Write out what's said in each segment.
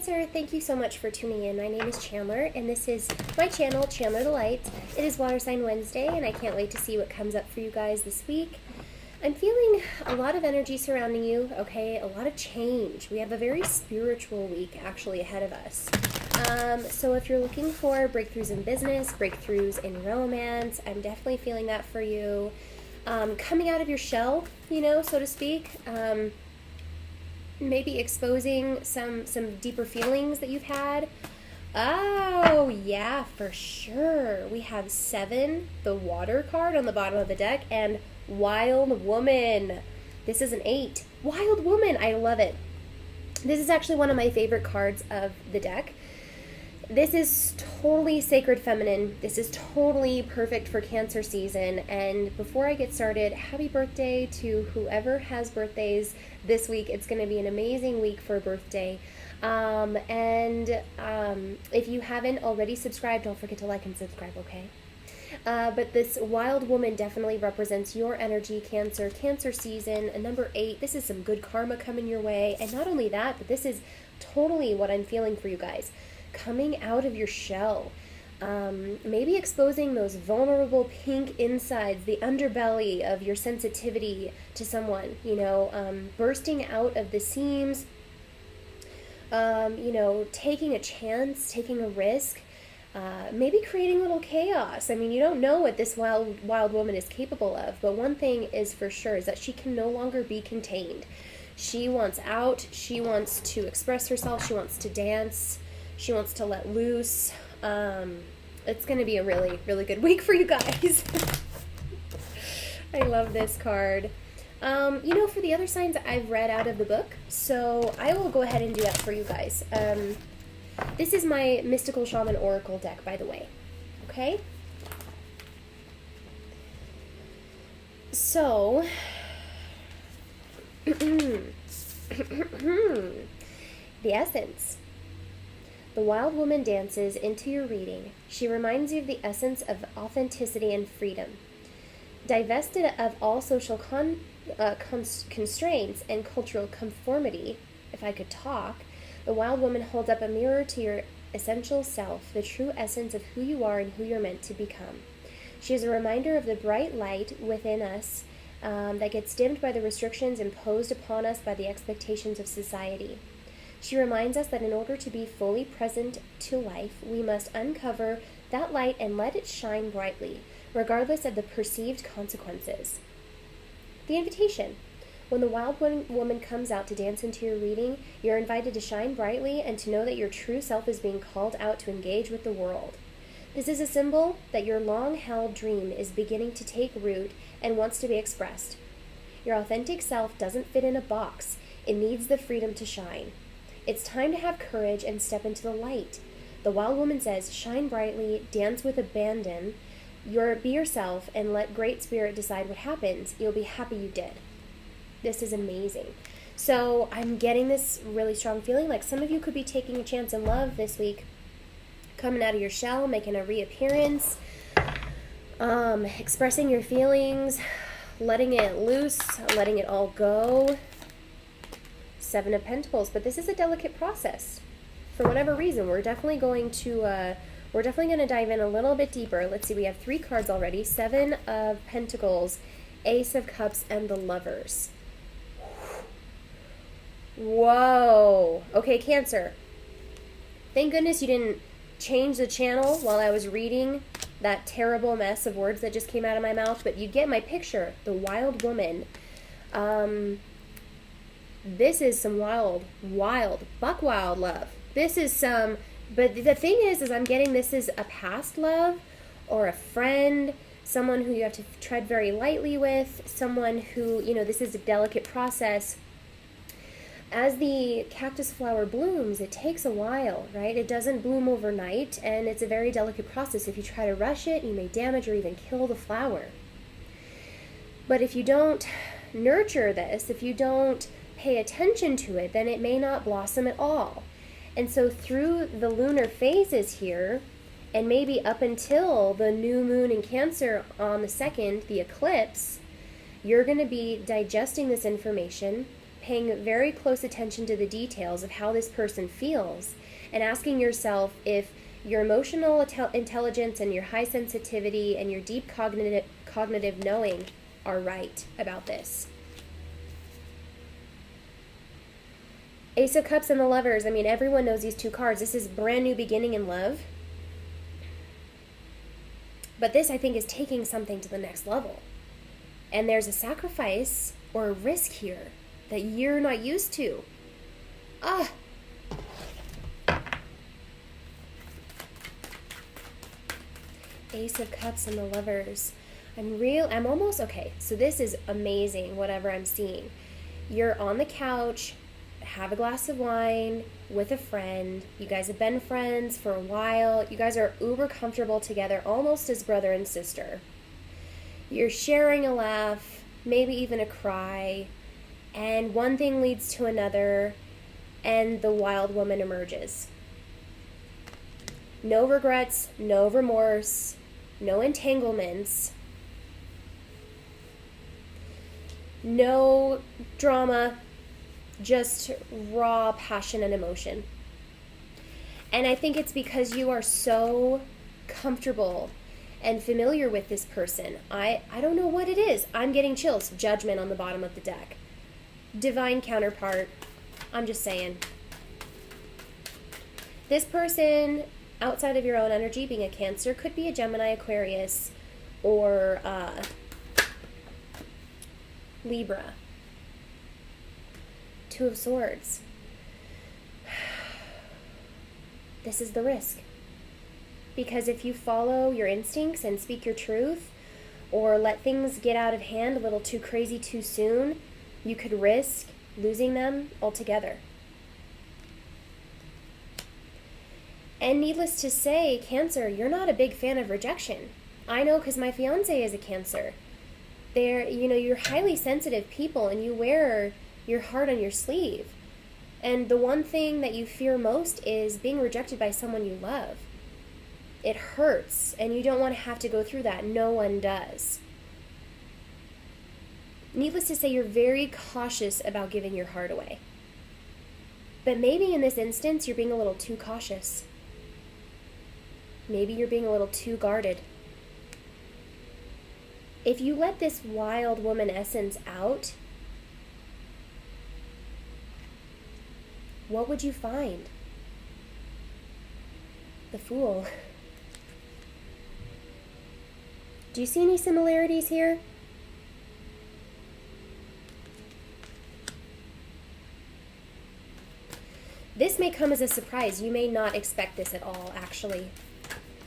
Cancer, thank you so much for tuning in. My name is Chandler, and this is my channel, Chandler The Light. It is Water Sign Wednesday, and I can't wait to see what comes up for you guys this week. I'm feeling a lot of energy surrounding you, okay? A lot of change. We have a very spiritual week actually ahead of us. So if you're looking for breakthroughs in business, breakthroughs in romance, I'm definitely feeling that for you. Coming out of your shell, so to speak. Maybe exposing some deeper feelings that you've had. Oh, yeah, for sure. We have 7, the water card on the bottom of the deck, and Wild Woman. This is an 8. Wild Woman, I love it. This is actually one of my favorite cards of the deck. This is totally sacred feminine. This is totally perfect for Cancer season. And before I get started, happy birthday to whoever has birthdays this week. It's going to be an amazing week for a birthday. If you haven't already subscribed, don't forget to like and subscribe, okay? But this Wild Woman definitely represents your energy, Cancer season. And number 8, this is some good karma coming your way. And not only that, but this is totally what I'm feeling for you guys. Coming out of your shell, maybe exposing those vulnerable pink insides, the underbelly of your sensitivity to someone, bursting out of the seams, taking a chance, taking a risk, maybe creating a little chaos. I mean, you don't know what this wild woman is capable of, but one thing is for sure is that she can no longer be contained. She wants out, she wants to express herself, she wants to dance, she wants to let loose. It's going to be a really, really good week for you guys. I love this card. For the other signs I've read out of the book, so I will go ahead and do that for you guys. This is my Mystical Shaman Oracle deck, by the way. Okay? So, the essence. The Wild Woman dances into your reading. She reminds you of the essence of authenticity and freedom. Divested of all social constraints and cultural conformity, if I could talk, the Wild Woman holds up a mirror to your essential self, the true essence of who you are and who you're meant to become. She is a reminder of the bright light within us that gets dimmed by the restrictions imposed upon us by the expectations of society. She reminds us that in order to be fully present to life, we must uncover that light and let it shine brightly, regardless of the perceived consequences. The invitation. When the Wild Woman comes out to dance into your reading, you're invited to shine brightly and to know that your true self is being called out to engage with the world. This is a symbol that your long-held dream is beginning to take root and wants to be expressed. Your authentic self doesn't fit in a box. It needs the freedom to shine. It's time to have courage and step into the light. The Wild Woman says, shine brightly, dance with abandon, be yourself, and let Great Spirit decide what happens. You'll be happy you did. This is amazing. So I'm getting this really strong feeling like some of you could be taking a chance in love this week, coming out of your shell, making a reappearance, expressing your feelings, letting it loose, letting it all go. 7 of Pentacles, but this is a delicate process. For whatever reason, we're definitely going to dive in a little bit deeper. Let's see, we have 3 cards already. 7 of Pentacles, Ace of Cups, and the Lovers. Whoa. Okay, Cancer. Thank goodness you didn't change the channel while I was reading that terrible mess of words that just came out of my mouth, but you get my picture. The Wild Woman. This is some buck wild love. This is but the thing is I'm getting this is a past love or a friend, someone who you have to tread very lightly with, someone who, this is a delicate process. As the cactus flower blooms, it takes a while, right? It doesn't bloom overnight, and it's a very delicate process. If you try to rush it, you may damage or even kill the flower. But if you don't nurture this, if you don't pay attention to it, then it may not blossom at all. And so through the lunar phases here, and maybe up until the new moon in Cancer on the 2nd, the eclipse, you're going to be digesting this information, paying very close attention to the details of how this person feels and asking yourself if your emotional intelligence and your high sensitivity and your deep cognitive knowing are right about this. Ace of Cups and the Lovers. I mean, everyone knows these two cards. This is brand new beginning in love. But this, I think, is taking something to the next level. And there's a sacrifice or a risk here that you're not used to. Ace of Cups and the Lovers. I'm almost, okay, so this is amazing, whatever I'm seeing. You're on the couch, have a glass of wine with a friend. You guys have been friends for a while. You guys are uber comfortable together, almost as brother and sister. You're sharing a laugh, maybe even a cry, and one thing leads to another, and the wild woman emerges. No regrets, no remorse, no entanglements, no drama, just raw passion and emotion. And I think it's because you are so comfortable and familiar with this person. I don't know what it is. I'm getting chills. Judgment on the bottom of the deck. Divine counterpart. I'm just saying. This person, outside of your own energy, being a Cancer, could be a Gemini, Aquarius, or Libra. Two of Swords. This is the risk. Because if you follow your instincts and speak your truth, or let things get out of hand a little too crazy too soon, you could risk losing them altogether. And needless to say, Cancer, you're not a big fan of rejection. I know because my fiance is a Cancer. You're highly sensitive people, and you wear your heart on your sleeve. And the one thing that you fear most is being rejected by someone you love. It hurts, and you don't want to have to go through that. No one does. Needless to say, you're very cautious about giving your heart away. But maybe in this instance, you're being a little too cautious. Maybe you're being a little too guarded. If you let this wild woman essence out, what would you find? The Fool. Do you see any similarities here? This may come as a surprise. You may not expect this at all, actually.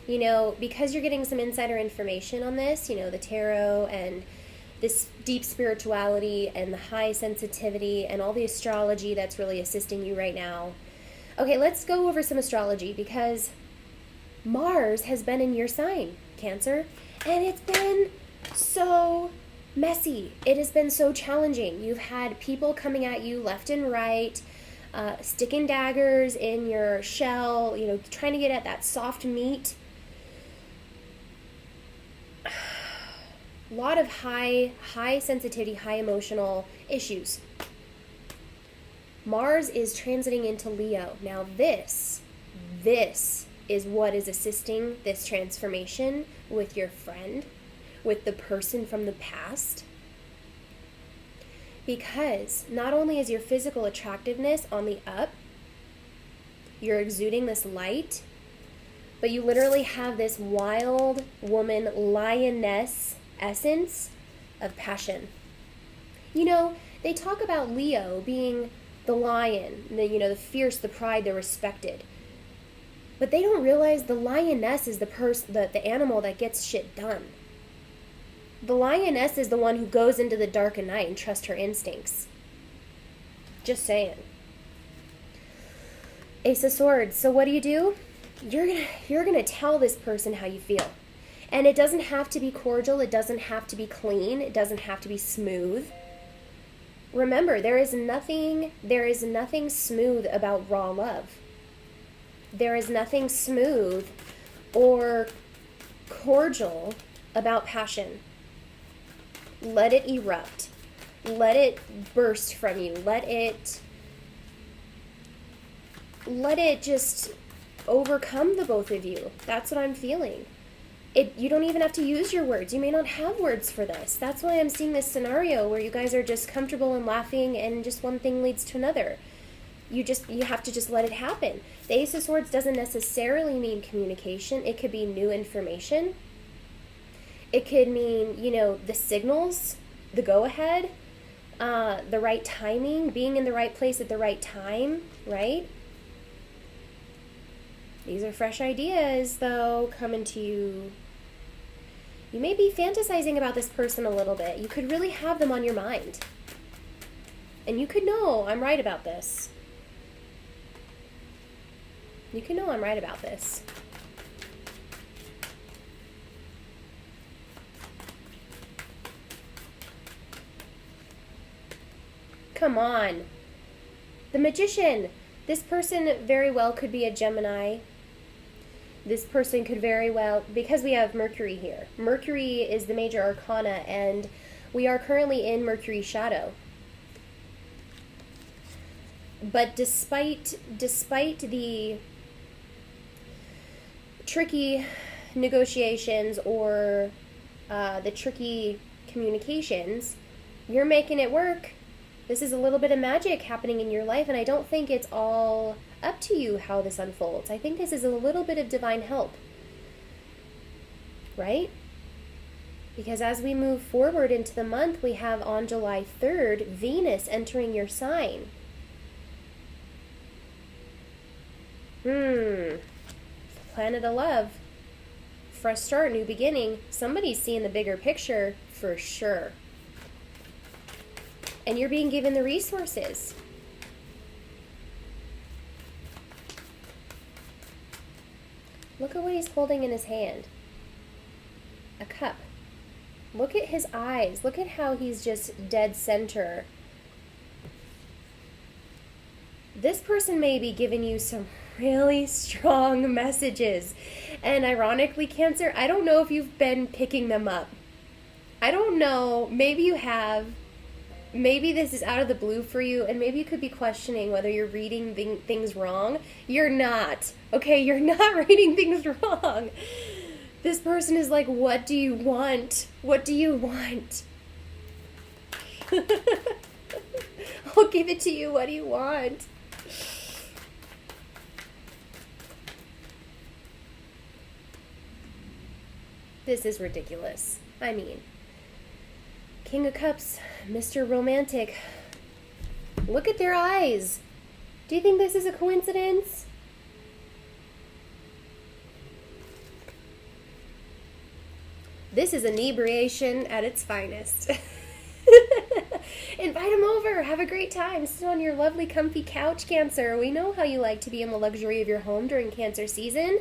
Because you're getting some insider information on this, the tarot and this deep spirituality and the high sensitivity and all the astrology that's really assisting you right now. Okay, let's go over some astrology, because Mars has been in your sign, Cancer, and it's been so messy. It has been so challenging. You've had people coming at you left and right, sticking daggers in your shell, trying to get at that soft meat. A lot of high sensitivity, high emotional issues. Mars is transiting into Leo. Now this is what is assisting this transformation with your friend, with the person from the past. Because not only is your physical attractiveness on the up, you're exuding this light, but you literally have this wild woman, lioness essence of passion. They talk about Leo being the lion, the fierce, the pride, the respected. But they don't realize the lioness is the animal that gets shit done. The lioness is the one who goes into the dark at night and trusts her instincts. Just saying. Ace of Swords. So what do? You're gonna tell this person how you feel. And it doesn't have to be cordial, it doesn't have to be clean, it doesn't have to be smooth. Remember, there is nothing smooth about raw love. There is nothing smooth or cordial about passion. Let it erupt. Let it burst from you. Let it just overcome the both of you. That's what I'm feeling. You don't even have to use your words. You may not have words for this. That's why I'm seeing this scenario where you guys are just comfortable and laughing, and just one thing leads to another. You have to just let it happen. The Ace of Swords doesn't necessarily mean communication. It could be new information. It could mean, the signals, the go-ahead, the right timing, being in the right place at the right time, right? These are fresh ideas, though, coming to you. You may be fantasizing about this person a little bit. You could really have them on your mind. And you could know I'm right about this. You can know I'm right about this. Come on. The Magician. This person very well could be a Gemini. This person could very well, because we have Mercury here. Mercury is the major arcana, and we are currently in Mercury's shadow. But despite the tricky negotiations or the tricky communications, you're making it work. This is a little bit of magic happening in your life, and I don't think it's all up to you how this unfolds. I think this is a little bit of divine help, right? Because as we move forward into the month, we have on July 3rd, Venus entering your sign. Planet of love. Fresh start, new beginning. Somebody's seeing the bigger picture for sure. And you're being given the resources. Look at what he's holding in his hand. A cup. Look at his eyes. Look at how he's just dead center. This person may be giving you some really strong messages. And ironically, Cancer, I don't know if you've been picking them up. I don't know. Maybe you have. Maybe this is out of the blue for you, and maybe you could be questioning whether you're reading things wrong. You're not. Okay, you're not reading things wrong. This person is like, what do you want? What do you want? I'll give it to you. What do you want? This is ridiculous. I mean, King of Cups, Mr. Romantic. Look at their eyes. Do you think this is a coincidence? This is inebriation at its finest. Invite them over. Have a great time. Sit on your lovely comfy couch, Cancer. We know how you like to be in the luxury of your home during Cancer season.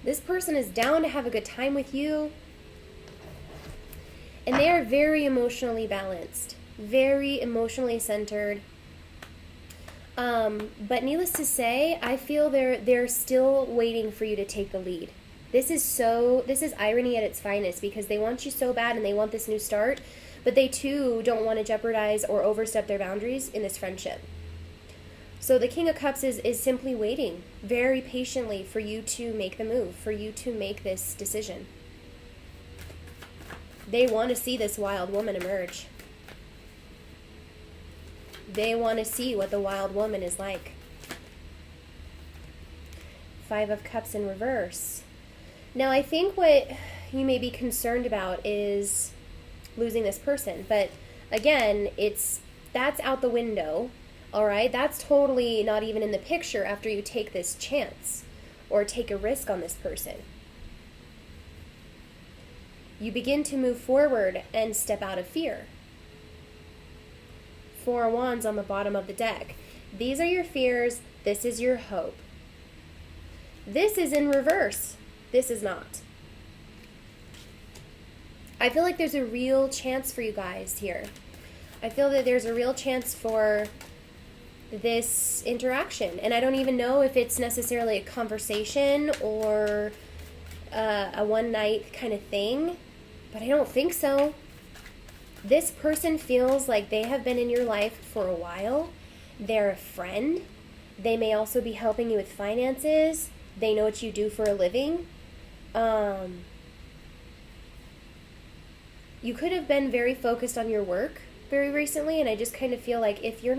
This person is down to have a good time with you. And they are very emotionally balanced. Very emotionally centered. But needless to say, I feel they're still waiting for you to take the lead. This is irony at its finest, because they want you so bad and they want this new start, but they too don't want to jeopardize or overstep their boundaries in this friendship. So the King of Cups is simply waiting very patiently for you to make the move, for you to make this decision. They want to see this wild woman emerge. They want to see what the wild woman is like. 5 of Cups in reverse. Now, I think what you may be concerned about is losing this person. But again, that's out the window, all right? That's totally not even in the picture after you take this chance or take a risk on this person. You begin to move forward and step out of fear. 4 of Wands on the bottom of the deck. These are your fears. This is your hope. This is in reverse. This is not. I feel like there's a real chance for you guys here. I feel that there's a real chance for this interaction. And I don't even know if it's necessarily a conversation or a one-night kind of thing. But I don't think so. This person feels like they have been in your life for a while. They're a friend. They may also be helping you with finances. They know what you do for a living. You could have been very focused on your work very recently, and I just kind of feel like if you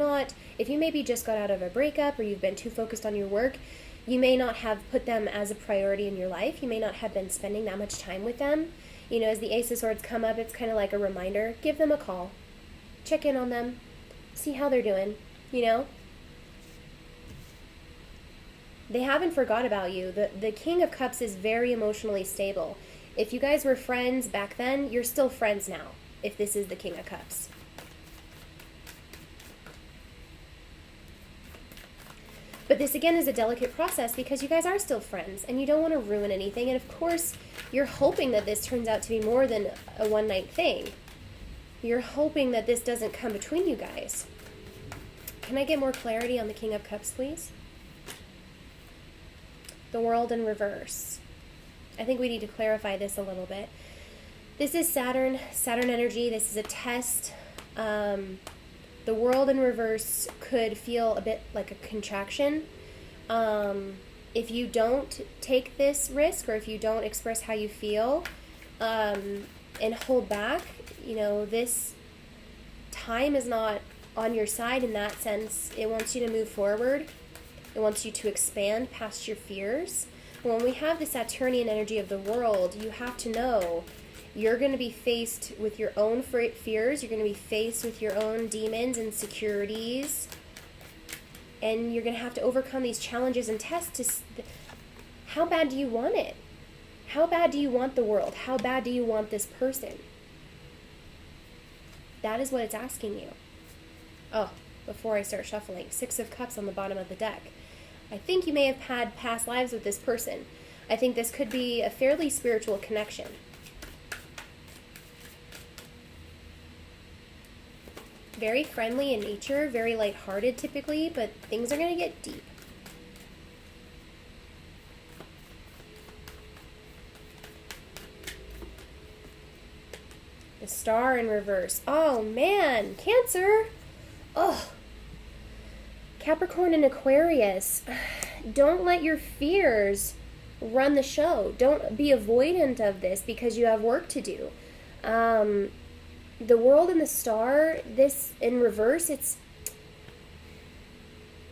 maybe just got out of a breakup or you've been too focused on your work, you may not have put them as a priority in your life. You may not have been spending that much time with them. You know, as the Ace of Swords come up, it's kind of like a reminder. Give them a call. Check in on them. See how they're doing, you know? They haven't forgot about you. The King of Cups is very emotionally stable. If you guys were friends back then, you're still friends now, if this is the King of Cups. But this, again, is a delicate process because you guys are still friends and you don't want to ruin anything. And, of course, you're hoping that this turns out to be more than a one-night thing. You're hoping that this doesn't come between you guys. Can I get more clarity on the King of Cups, please? The World in reverse. I think we need to clarify this a little bit. This is Saturn energy. This is a test. The World in reverse could feel a bit like a contraction. If you don't take this risk, or if you don't express how you feel and hold back, you know, this time is not on your side in that sense. It wants you to move forward. It wants you to expand past your fears. When we have the Saturnian energy of the world, you have to know you're going to be faced with your own fears. You're going to be faced with your own demons, insecurities. And you're going to have to overcome these challenges and tests. How bad do you want it? How bad do you want the world? How bad do you want this person? That is what it's asking you. Oh, before I start shuffling, 6 of Cups on the bottom of the deck. I think you may have had past lives with this person. I think this could be a fairly spiritual connection. Very friendly in nature, very lighthearted typically, but things are going to get deep. The Star in reverse. Oh man, Cancer. Oh. Capricorn and Aquarius. Don't let your fears run the show. Don't be avoidant of this because you have work to do. The World and the Star, this in reverse, it's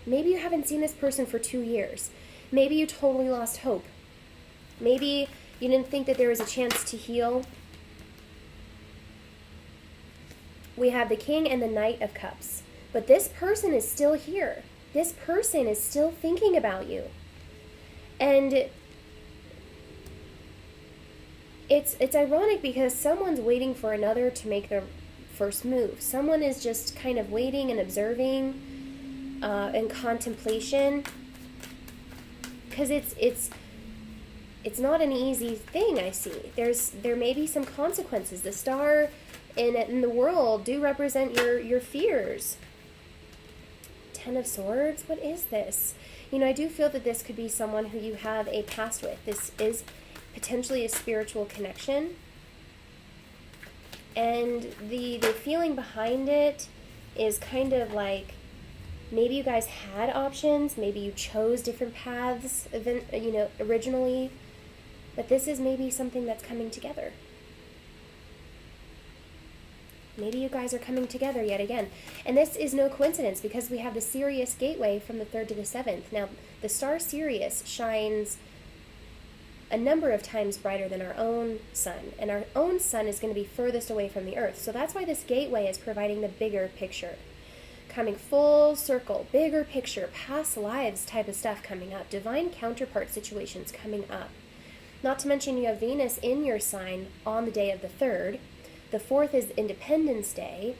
maybe you haven't seen this person for 2 years. Maybe you totally lost hope. Maybe you didn't think that there was a chance to heal. We have the King and the Knight of Cups. But this person is still here. This person is still thinking about you. And it's ironic because someone's waiting for another to make their first move. Someone is just kind of waiting and observing and contemplation. Because it's not an easy thing, I see. There may be some consequences. The Star in the World do represent your fears. 10 of Swords? What is this? You know, I do feel that this could be someone who you have a past with. This is potentially a spiritual connection. And the feeling behind it is kind of like maybe you guys had options. Maybe you chose different paths, originally. But this is maybe something that's coming together. Maybe you guys are coming together yet again. And this is no coincidence because we have the Sirius gateway from the 3rd to the 7th. Now, the star Sirius shines a number of times brighter than our own sun. And our own sun is going to be furthest away from the Earth. So that's why this gateway is providing the bigger picture. Coming full circle, bigger picture, past lives type of stuff coming up. Divine counterpart situations coming up. Not to mention you have Venus in your sign on the day of the 3rd. The 4th is Independence Day,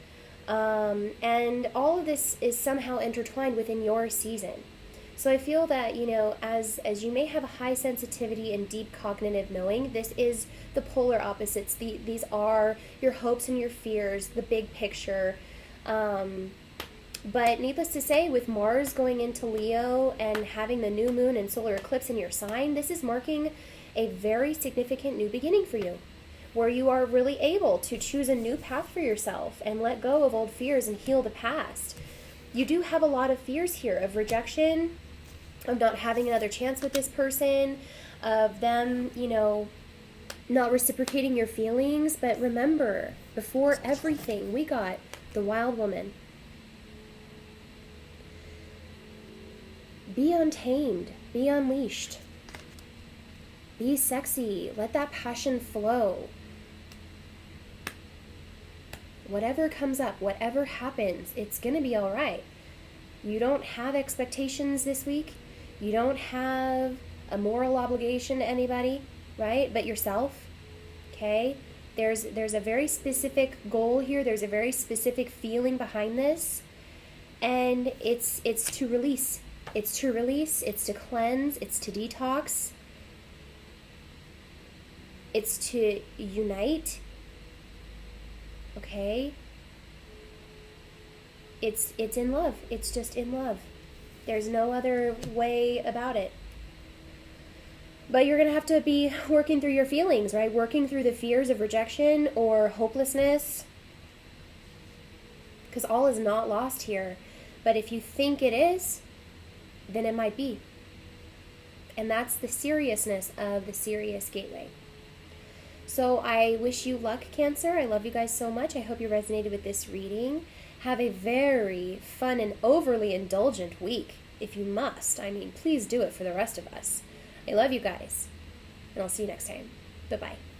and all of this is somehow intertwined within your season. So I feel that, you know, as you may have a high sensitivity and deep cognitive knowing, this is the polar opposites. These are your hopes and your fears, the big picture. But needless to say, with Mars going into Leo and having the new moon and solar eclipse in your sign, this is marking a very significant new beginning for you. where you are really able to choose a new path for yourself and let go of old fears and heal the past. You do have a lot of fears here of rejection, of not having another chance with this person, of them, not reciprocating your feelings. But remember, before everything, we got the wild woman. Be untamed. Be unleashed. Be sexy. Let that passion flow. Whatever comes up, whatever happens, it's going to be all right. You don't have expectations this week. You don't have a moral obligation to anybody, right? But yourself, okay? There's a very specific goal here. There's a very specific feeling behind this. And it's to release. It's to release. It's to cleanse. It's to detox. It's to unite. Okay? It's in love. It's just in love. There's no other way about it. But you're going to have to be working through your feelings, right? Working through the fears of rejection or hopelessness. Because all is not lost here. But if you think it is, then it might be. And that's the seriousness of the Serious Gateway. So I wish you luck, Cancer. I love you guys so much. I hope you resonated with this reading. Have a very fun and overly indulgent week, if you must. I mean, please do it for the rest of us. I love you guys, and I'll see you next time. Bye-bye.